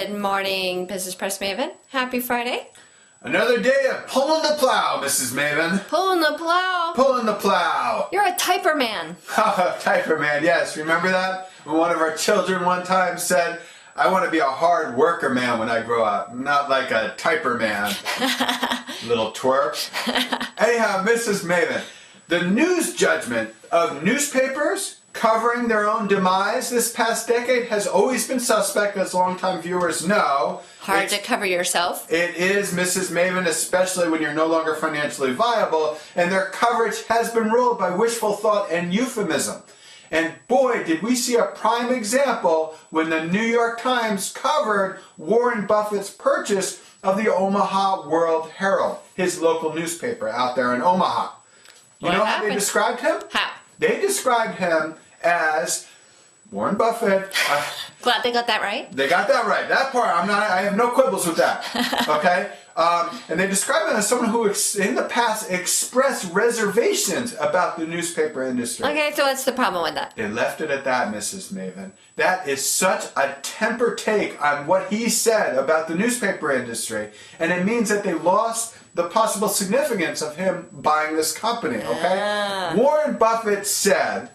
Good morning, Business Press Maven. Happy Friday. Another day of pulling the plow, Mrs. Maven. Pulling the plow. Pulling the plow. You're a typer man. Typer man, yes. Remember that? When one of our children one time said, I want to be a hard worker man when I grow up, not like a typer man. Little twerp. Anyhow, Mrs. Maven, the news judgment of newspapers covering their own demise this past decade has always been suspect, as longtime viewers know. Hard to cover yourself. It is, Mrs. Maven, especially when you're no longer financially viable, and their coverage has been ruled by wishful thought and euphemism. And boy, did we see a prime example when the New York Times covered Warren Buffett's purchase of the Omaha World Herald, his local newspaper out there in Omaha. You know how they described him? How? They described him as Warren Buffett. Glad they got that right. They got that right. That part, I have no quibbles with that. Okay? And they describe him as someone who, in the past, expressed reservations about the newspaper industry. Okay, so what's the problem with that? They left it at that, Mrs. Maven. That is such a temper take on what he said about the newspaper industry. And it means that they lost the possible significance of him buying this company, okay? Warren Buffett said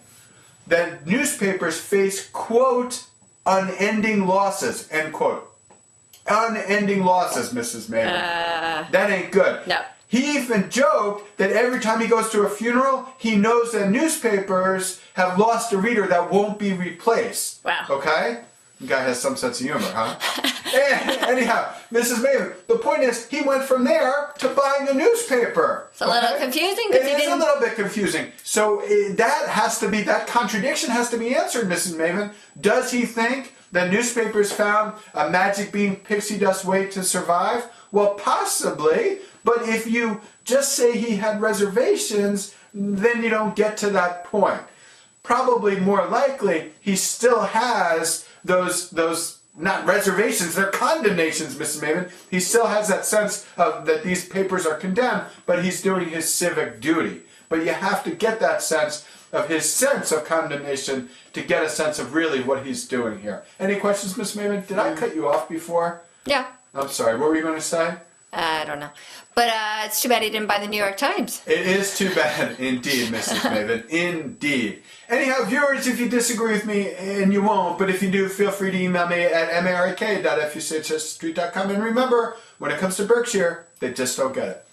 that newspapers face, quote, unending losses, end quote. Unending losses, Mrs. Maven. That ain't good. No. He even joked that every time he goes to a funeral, he knows that newspapers have lost a reader that won't be replaced. Wow. Okay? The guy has some sense of humor, huh? Anyhow, Mrs. Maven, the point is, he went from there to buying a newspaper. It's a little confusing. It is a little bit confusing. So that contradiction has to be answered, Mrs. Maven. Does he think that newspapers found a magic bean pixie dust way to survive? Well, possibly. But if you just say he had reservations, then you don't get to that point. Probably more likely, he still has those not reservations, they're condemnations, Mrs. Maven. He still has that sense of that these papers are condemned, but he's doing his civic duty. But you have to get that sense of his sense of condemnation to get a sense of really what he's doing here. Any questions, Miss Maven? Did I cut you off before? Yeah. I'm sorry, what were you going to say? I don't know. But it's too bad he didn't buy the New York Times. It is too bad, indeed, Mrs. Maven. Indeed. Anyhow, viewers, if you disagree with me, and you won't, but if you do, feel free to email me at mark.fuchsstreet.com. And remember, when it comes to Berkshire, they just don't get it.